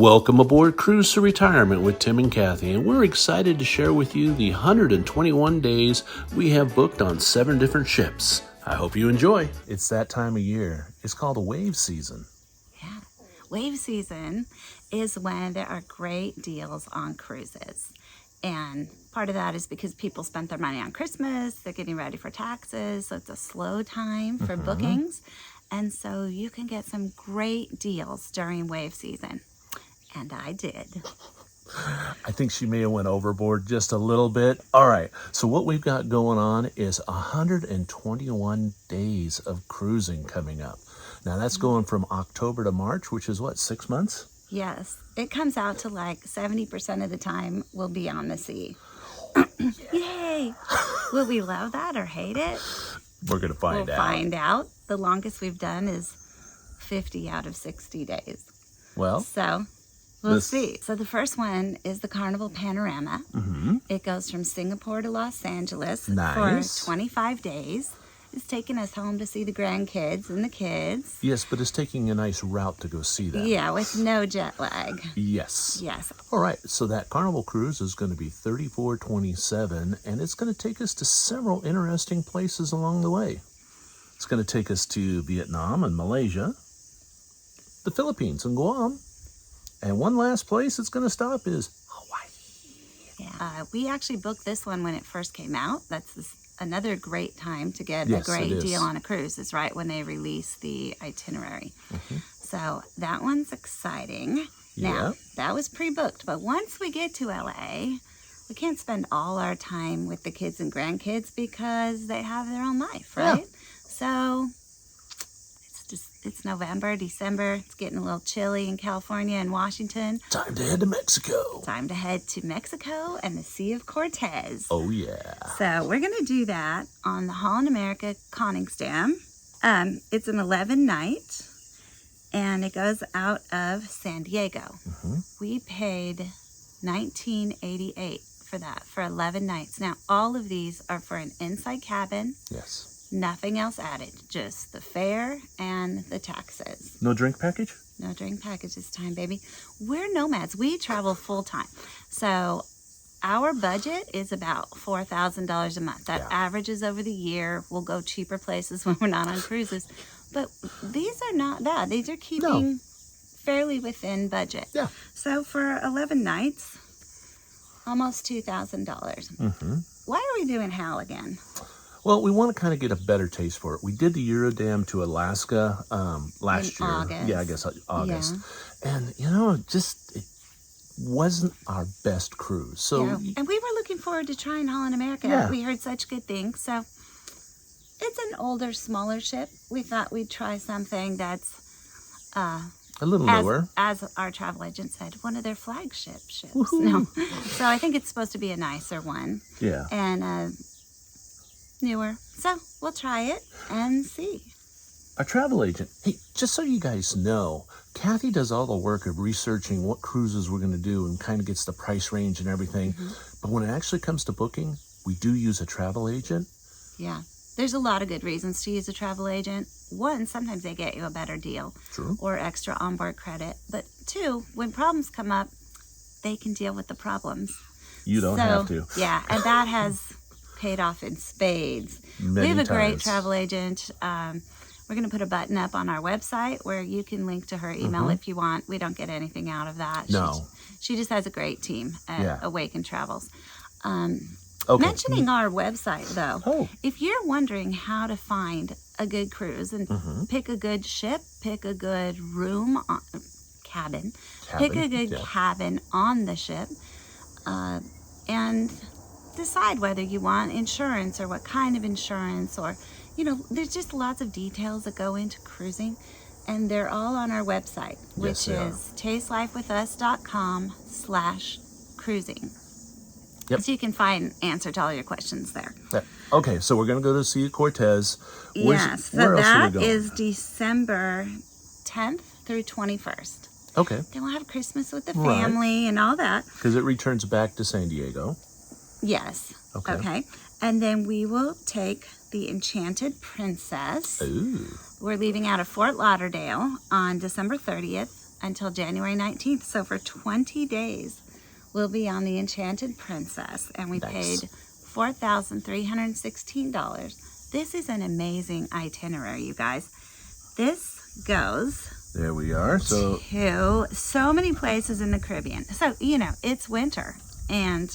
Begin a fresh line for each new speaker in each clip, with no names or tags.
Welcome aboard Cruise to Retirement with Tim and Kathy, and we're excited to share with you the 121 days we have booked on 7 different ships. I hope you enjoy. It's that time of year. It's called a wave season.
Yeah, wave season is when there are great deals on cruises. And part of that is because people spent their money on Christmas, they're getting ready for taxes, so it's a slow time for bookings. And so you can get some great deals during wave season. And I did.
I think she may have went overboard just a little bit. All right, so what we've got going on is 121 days of cruising coming up. Now that's going from October to March, which is what, 6 months?
Yes, it comes out to like 70% of the time we'll be on the sea. Yay! Will we love that or hate it?
We're going to find out.
We'll find out. The longest we've done is 50 out of 60 days.
Well,
so we'll see. So the first one is the Carnival Panorama. It goes from Singapore to Los Angeles for 25 days. It's taking us home to see the grandkids and the kids.
Yes, but it's taking a nice route to go see them.
Yeah, with no jet lag.
Yes.
Yes.
All right, so that Carnival cruise is going to be $34.27, and it's going to take us to several interesting places along the way. It's going to take us to Vietnam and Malaysia, the Philippines and Guam, and one last place it's going to stop is Hawaii.
Yeah, we actually booked this one when it first came out. That's another great time to get a great deal on a cruise is right when they release the itinerary. So that one's exciting. Now, that was pre-booked, but once we get to LA, we can't spend all our time with the kids and grandkids because they have their own life, right? So it's November, December. It's getting a little chilly in California and Washington.
Time to head to Mexico.
Time to head to Mexico and the Sea of Cortez.
Oh, yeah.
So we're going to do that on the Holland America Koningsdam. It's an 11 night, and it goes out of San Diego. We paid $19.88 for that, for 11 nights. Now, all of these are for an inside cabin.
Yes.
Nothing else added, just the fare and the taxes.
No drink package?
No drink package this time, baby. We're nomads. We travel full time. So our budget is about $4,000 a month. That averages over the year. We'll go cheaper places when we're not on cruises. But these are not bad. These are keeping fairly within budget.
Yeah.
So for 11 nights, almost $2,000. Why are we doing HAL again?
Well, we want to kind of get a better taste for it. We did the Eurodam to Alaska last year.
August.
Yeah, I guess August. Yeah. And, you know, it wasn't our best cruise. So,
and we were looking forward to trying Holland America.
Yeah.
We heard such good things. So it's an older, smaller ship. We thought we'd try something that's
a little newer.
As our travel agent said, one of their flagship ships. No. So I think it's supposed to be a nicer one.
Yeah.
And newer. So we'll try it and see.
Our travel agent, hey, just so you guys know, Kathy does all the work of researching what cruises we're going to do and kind of gets the price range and everything. But when it actually comes to booking, we do use a travel agent.
Yeah. There's a lot of good reasons to use a travel agent. One, sometimes they get you a better deal.
True.
Or extra onboard credit. But two, when problems come up, they can deal with the problems.
You don't have to.
Yeah, and that has paid off in spades. We have a great travel agent. We're going to put a button up on our website where you can link to her email if you want. We don't get anything out of that.
No.
She just has a great team at Awaken Travels.
Okay.
Mentioning our website, though, if you're wondering how to find a good cruise and pick a good ship, pick a good room, cabin, pick a good cabin on the ship, and decide whether you want insurance or what kind of insurance, or, you know, there's just lots of details that go into cruising, and they're all on our website, which is tastelifewithus.com/cruising.
Yep.
So you can find an answer to all your questions there.
Okay, so we're going to go to the Sea of Cortez. Where else
that
are we going?
is December 10th through 21st.
Okay.
Then we'll have Christmas with the family and all that.
Because it returns back to San Diego.
Yes. Okay. And then we will take the Enchanted Princess.
Ooh.
We're leaving out of Fort Lauderdale on December 30th until January 19th. So for 20 days, we'll be on the Enchanted Princess, and we paid $4,316. This is an amazing itinerary, you guys. This goes...
There we are.
To so many places in the Caribbean. So, you know, it's winter. And...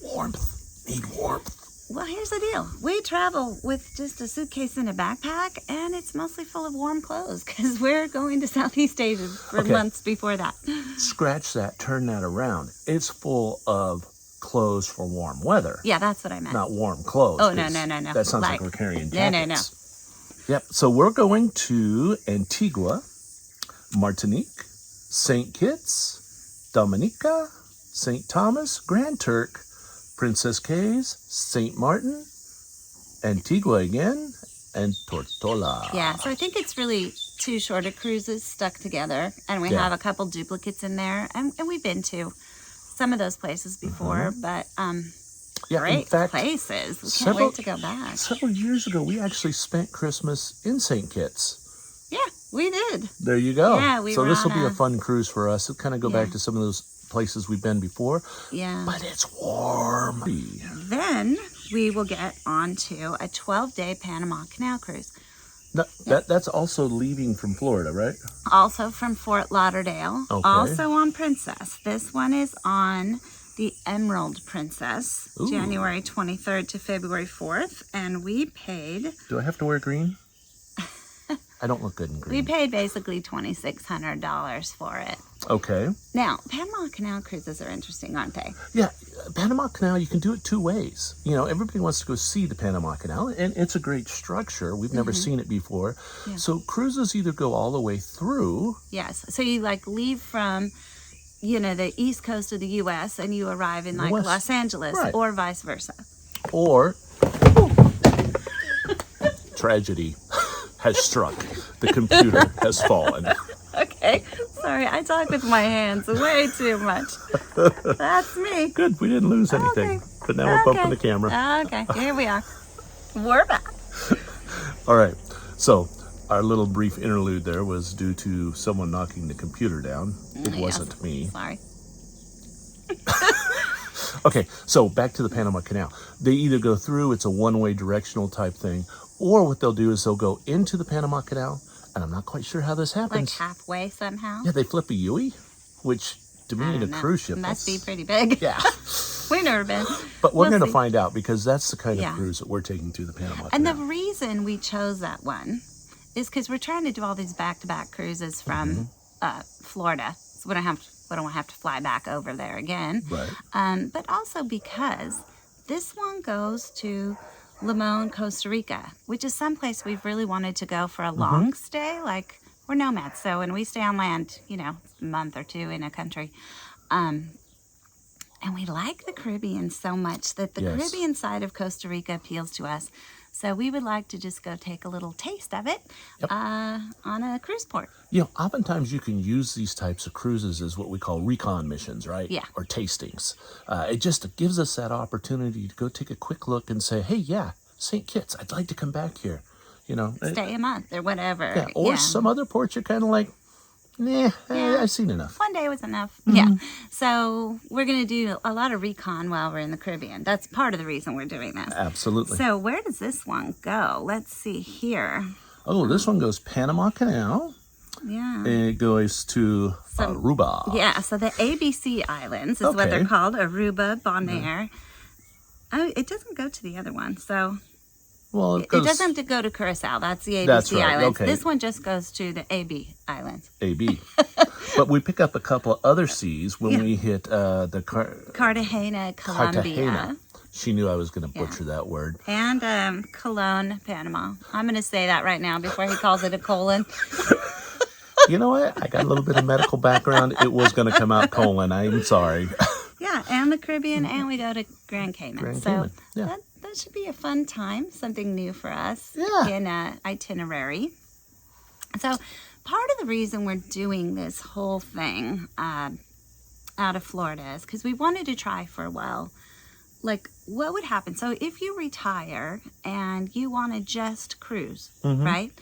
warmth. Need warmth.
Well, here's the deal. We travel with just a suitcase and a backpack, and it's mostly full of warm clothes because we're going to Southeast Asia for months before that.
Scratch that. Turn that around. It's full of clothes for warm weather.
Yeah, that's what I meant.
Not warm clothes.
Oh, no.
That sounds like we're carrying jackets.
No.
Yep. So we're going to Antigua, Martinique, St. Kitts, Dominica, St. Thomas, Grand Turk, Princess Cays, St. Martin, Antigua again, and Tortola.
Yeah, so I think it's really 2 shorter cruises stuck together, and we have a couple duplicates in there, and we've been to some of those places before, but great
in fact,
places. We can't wait to go back.
Several years ago, we actually spent Christmas in St. Kitts.
Yeah, we did.
There you go.
Yeah,
so this will be a fun cruise for us. It'll kind of go back to some of those places we've been before.
Yeah.
But it's warm.
Then we will get on to a 12-day Panama Canal cruise.
No, that's also leaving from Florida, right?
Also from Fort Lauderdale.
Okay.
Also on Princess. This one is on the Emerald Princess, January 23rd to February 4th. And we paid...
Do I have to wear green? I don't look good in green.
We paid basically $2,600 for it.
Okay.
Now, Panama Canal cruises are interesting, aren't they?
Yeah, Panama Canal, you can do it 2 ways. You know, everybody wants to go see the Panama Canal, and it's a great structure. We've never seen it before. Yeah. So cruises either go all the way through.
Yes. So you leave from, the east coast of the U.S. and you arrive in Los Angeles, or vice versa.
Or tragedy has struck. The computer has fallen.
Okay. Sorry, I talk with my hands way too much. That's me.
Good. We didn't lose anything. Okay. But now we're bumping the camera.
Okay. Here we are. We're back.
All right. So our little brief interlude there was due to someone knocking the computer down. It wasn't me.
Sorry.
Okay. So back to the Panama Canal. They either go through, it's a one-way directional type thing, or what they'll do is they'll go into the Panama Canal, and I'm not quite sure how this happens.
Like halfway somehow?
Yeah, they flip a U-ey, which to me in a cruise ship
must be pretty big.
Yeah.
We've never been.
But we're going to find out, because that's the kind of cruise that we're taking to the Panama Canal.
And the reason we chose that one is because we're trying to do all these back-to-back cruises from Florida, so we don't have to fly back over there again.
Right.
But also because this one goes to Limon, Costa Rica, which is someplace we've really wanted to go for a long stay. Like, we're nomads, so when we stay on land, a month or 2 in a country. And we like the Caribbean so much that the Caribbean side of Costa Rica appeals to us. So we would like to just go take a little taste of it on a cruise port.
Oftentimes you can use these types of cruises as what we call recon missions, right?
Yeah.
Or tastings. It just gives us that opportunity to go take a quick look and say, hey, St. Kitts, I'd like to come back here.
Stay a month or whatever.
Yeah. Or some other ports you're kind of like, I've seen enough.
One day was enough. Yeah. So we're going to do a lot of recon while we're in the Caribbean. That's part of the reason we're doing this.
Absolutely.
So where does this one go? Let's see here.
Oh, this one goes Panama Canal.
Yeah.
It goes to Aruba.
Yeah, so the ABC Islands is what they're called. Aruba, Bonaire. Oh, it doesn't go to the other one, so...
Well,
it doesn't go to Curacao. That's the ABC Islands.
Okay.
This one just goes to the AB Islands.
AB. But we pick up a couple other C's when we hit the
Cartagena, Colombia.
Cartagena. She knew I was going to butcher that word.
And Cologne, Panama. I'm going to say that right now before he calls it a colon.
You know what? I got a little bit of medical background. It was going to come out colon. I'm sorry.
Yeah, and the Caribbean, and we go to Grand Cayman.
Cayman.
That should be a fun time, something new for us in Itinerary. So part of the reason we're doing this whole thing out of Florida is because we wanted to try for a while, like, what would happen? So if you retire and you want to just cruise, right?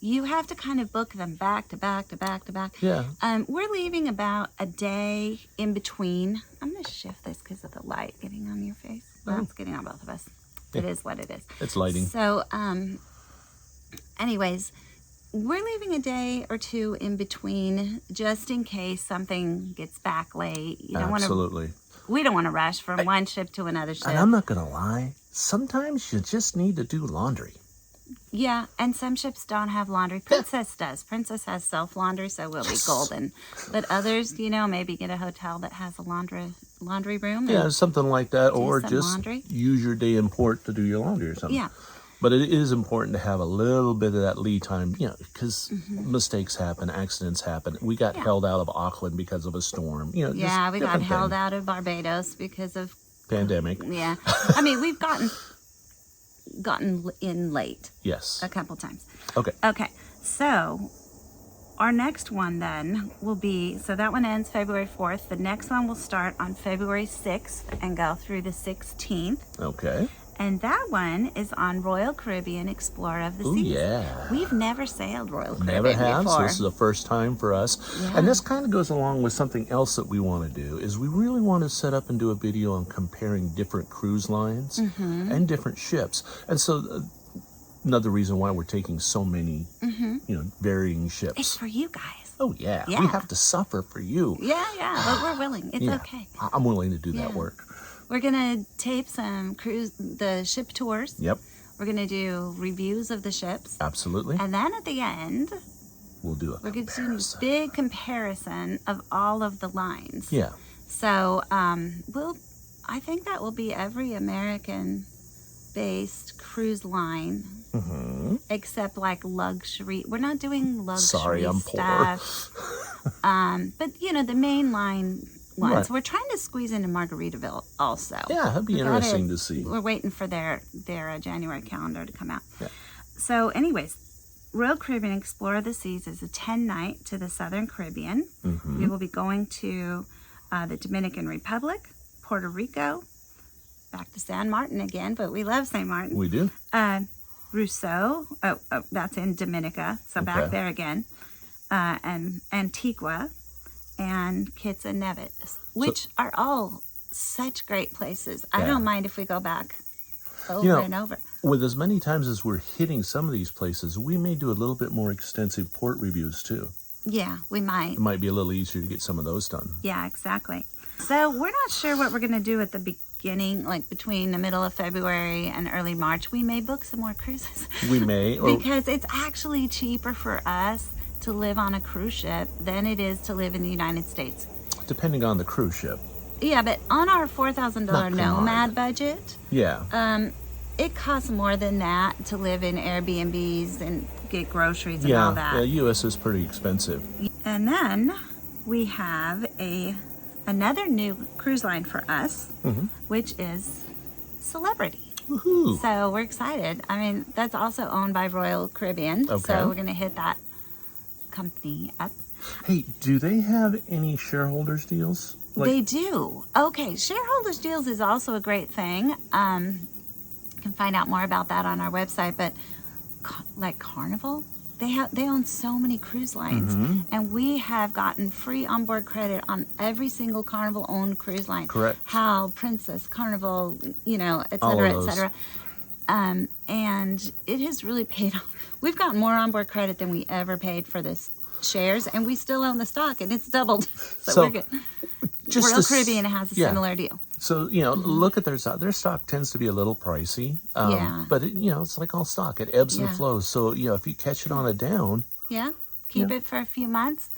you have to kind of book them back to back to back to back.
Yeah.
We're leaving about a day in between. I'm going to shift this because of the light getting on your face. Well, it's getting on both of us. It is what it is.
It's lighting.
So, anyways, we're leaving a day or two in between just in case something gets back late. You don't
Absolutely.
We don't want to rush from one ship to another ship.
And I'm not going to lie. Sometimes you just need to do laundry.
Yeah, and some ships don't have laundry. Princess does. Princess has self-laundry, so we'll be golden. But others, maybe get a hotel that has a laundry room.
Yeah, something like that. Or just
laundry.
Use your day in port to do your laundry or something.
Yeah.
But it is important to have a little bit of that lead time, because mistakes happen, accidents happen. We got held out of Auckland because of a storm.
Yeah, we got held out of Barbados because of
pandemic.
Yeah. I mean, we've gotten in late.
Yes.
A couple times.
Okay.
So our next one then will be, so that one ends February 4th. The next one will start on February 6th and go through the 16th.
Okay.
And that one is on Royal Caribbean Explorer of the
Seas.
Seas.
Yeah.
We've never sailed Royal Caribbean
Never have,
before.
so this is the first time for us.
Yeah.
And this kind of goes along with something else that we want to do, is we really want to set up and do a video on comparing different cruise lines and different ships. And so another reason why we're taking so many, varying ships.
It's for you guys.
Oh, yeah. We have to suffer for you.
Yeah, but we're willing. It's okay.
I'm willing to do that work.
We're going to tape the ship tours.
Yep.
We're going to do reviews of the ships.
Absolutely.
And then at the end,
we're going to do
a big comparison of all of the lines.
Yeah.
So I think that will be every American-based cruise line, except like luxury. We're not doing luxury
Sorry, I'm
stuff. But the main line ones. Right. We're trying to squeeze into Margaritaville also.
Yeah, that'd be interesting to see.
We're waiting for their January calendar to come out.
Yeah.
So anyways, Royal Caribbean Explorer of the Seas is a 10-night to the Southern Caribbean. We will be going to the Dominican Republic, Puerto Rico, back to San Martin again, but we love St. Martin.
We do.
Rousseau, that's in Dominica, so back there again, and Antigua, and Kitts and Nevis, which are all such great places. I don't mind if we go back over and over.
With as many times as we're hitting some of these places, we may do a little bit more extensive port reviews too.
Yeah, we might.
It might be a little easier to get some of those done.
Yeah, exactly. So we're not sure what we're going to do at the beginning, like between the middle of February and early March. We may book some more cruises.
We may.
Because it's actually cheaper for us to live on a cruise ship than it is to live in the United States.
Depending on the cruise ship.
Yeah, but on our $4,000 nomad budget, it costs more than that to live in Airbnbs and get groceries and all that.
Yeah, U.S. is pretty expensive.
And then we have another new cruise line for us, which is Celebrity.
Woohoo.
So we're excited. I mean, that's also owned by Royal Caribbean.
Okay.
So we're going to hit that company up.
Hey, do they have any shareholders deals?
They do. Okay, shareholders deals is also a great thing. You can find out more about that on our website. But like Carnival, they own so many cruise lines, and we have gotten free onboard credit on every single Carnival owned cruise line.
Correct.
Hal, Princess, Carnival, et cetera, et cetera. And it has really paid off. We've gotten more onboard credit than we ever paid for this shares, and we still own the stock, and it's doubled. So we're good. Royal Caribbean has a similar deal.
So, look at their stock. Their stock tends to be a little pricey. But, it's like all stock. It ebbs and flows. So, if you catch it on a down.
Yeah. Keep it for a few months.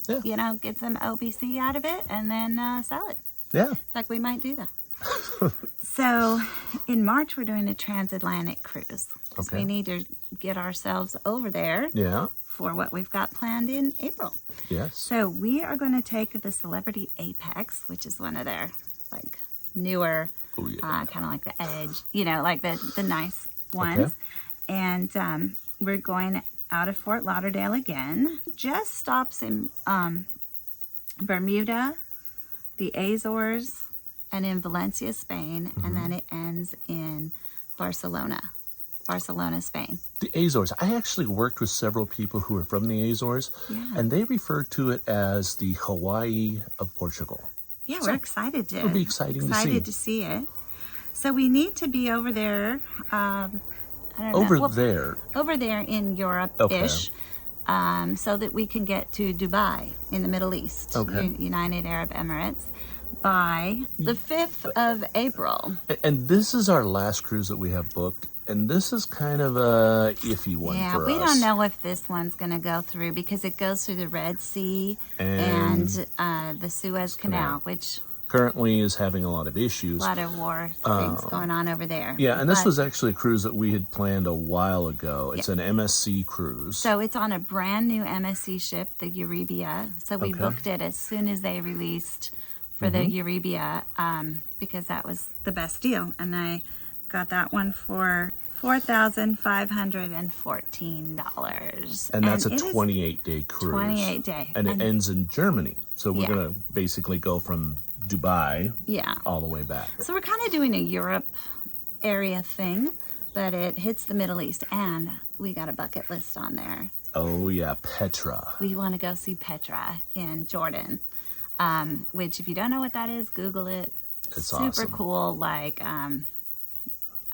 Yeah. Get some OBC out of it and then sell it.
Yeah.
In fact, we might do that. So, in March, we're doing a transatlantic cruise. Because we need to get ourselves over there.
Yeah.
For what we've got planned in April.
Yes.
So we are going to take the Celebrity Apex, which is one of their like newer, kind of like the Edge, like the nice ones. Okay. And we're going out of Fort Lauderdale again. Just stops in Bermuda, the Azores, and in Valencia, Spain, and then it ends in Barcelona. Barcelona, Spain.
The Azores. I actually worked with several people who are from the Azores, and they refer to it as the Hawaii of Portugal.
Yeah, so we're excited to.
It'll be excited to
see it. So we need to be over there. I don't know. Over there in Europe-ish, so that we can get to Dubai in the Middle East, United Arab Emirates, by the 5th of April.
And this is our last cruise that we have booked. And this is kind of a iffy one for us.
Yeah, we don't know if this one's going to go through because it goes through the Red Sea and the Suez Canal, which
currently is having a lot of issues.
A lot of war things going on over there.
Yeah, and this was actually a cruise that we had planned a while ago. It's an MSC cruise.
So it's on a brand new MSC ship, the Reviera. So we booked it as soon as they released for the Reviera because that was the best deal. And I got that one for $4,514.
And that's a 28-day cruise.
28-day.
And it ends in Germany. So we're going to basically go from Dubai all the way back.
So we're kind of doing a Europe area thing, but it hits the Middle East. And we got a bucket list on there.
Oh, yeah, Petra.
We want to go see Petra in Jordan, which if you don't know what that is, Google it.
It's
super
awesome.
Cool, like...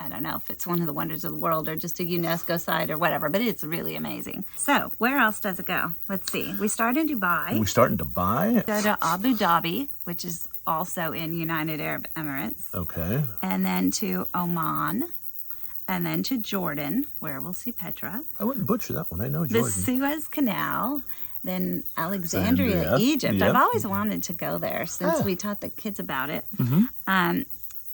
I don't know if it's one of the wonders of the world or just a UNESCO site or whatever, but it's really amazing. So where else does it go? Let's see. We start in Dubai.
We start in Dubai.
Go to Abu Dhabi, which is also in United Arab Emirates.
Okay.
And then to Oman. And then to Jordan, where we'll see Petra.
I wouldn't butcher that one. I know Jordan.
The Suez Canal. Then Alexandria, Egypt.
Yep.
I've always wanted to go there since we taught the kids about it.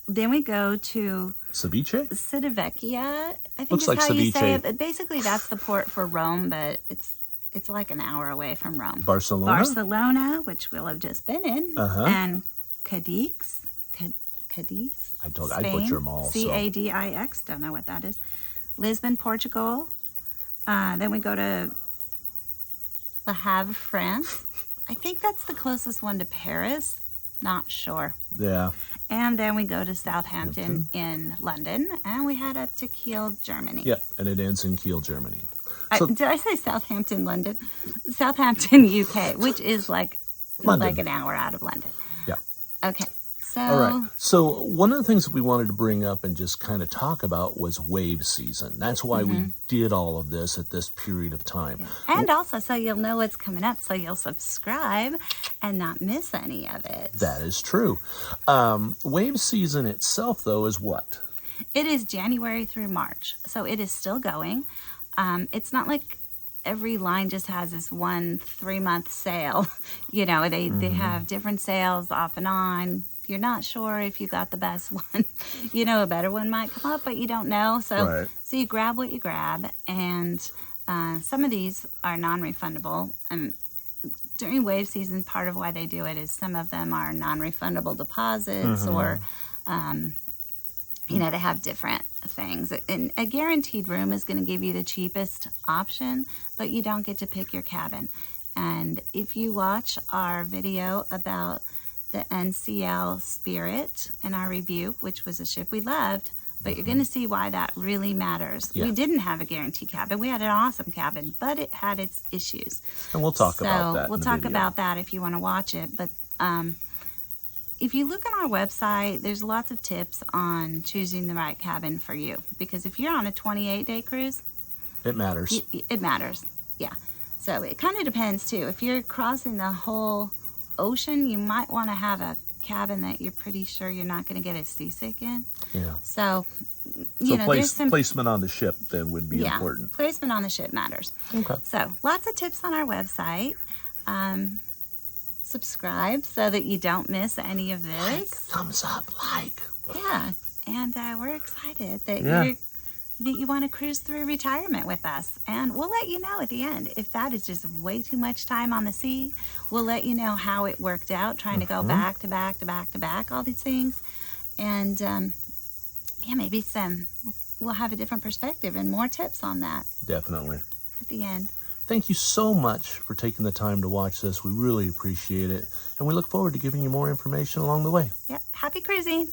Then we go to
Ceviche?
Civitavecchia, I think
Looks
is
like
how you
ceviche.
say it. But basically, that's the port for Rome, but it's like an hour away from Rome.
Barcelona,
which we'll have just been in, and Cadiz,
I butcher them all.
Cadix, don't know what that is. Lisbon, Portugal. Then we go to Le Havre, France. I think that's the closest one to Paris. Not sure.
Yeah.
And then we go to Southampton in London, and we head up to Kiel, Germany.
Yep, and it ends in Kiel, Germany.
Did I say Southampton, London? Southampton, UK, which is like an hour out of London.
Yeah.
Okay. So.
All right. So one of the things that we wanted to bring up and just kind of talk about was wave season. That's why we did all of this at this period of time.
Yeah. And also so you'll know what's coming up, so you'll subscribe and not miss any of it.
That is true. Wave season itself, though, is what?
It is January through March. So it is still going. It's not like every line just has this 1 3-month sale. You know, they have different sales off and on. You're not sure if you got the best one. You know, a better one might come up, but you don't know. So you grab what you grab. And some of these are non-refundable. And during wave season, part of why they do it is some of them are non-refundable deposits or, you know, they have different things. And a guaranteed room is going to give you the cheapest option, but you don't get to pick your cabin. And if you watch our video about the NCL Spirit in our review, which was a ship we loved, but you're going to see why that really matters. Yeah. We didn't have a guaranteed cabin. We had an awesome cabin, but it had its issues.
And we'll talk about that.
We'll talk about that if you want to watch it. But if you look on our website, there's lots of tips on choosing the right cabin for you. Because if you're on a 28-day cruise,
it matters.
It matters. Yeah. So it kind of depends too. If you're crossing the whole ocean, you might want to have a cabin that you're pretty sure you're not going to get as seasick in. Yeah. So, there's some
placement on the ship then would be important.
Placement on the ship matters. Okay. So lots of tips on our website. Subscribe so that you don't miss any of this.
Thumbs up, like.
Yeah, and we're excited that you want to cruise through retirement with us. And we'll let you know at the end. If that is just way too much time on the sea, we'll let you know how it worked out, trying to go back to back to back to back, all these things. And, maybe we'll have a different perspective and more tips on that.
Definitely.
At the end.
Thank you so much for taking the time to watch this. We really appreciate it. And we look forward to giving you more information along the way.
Yep. Happy cruising.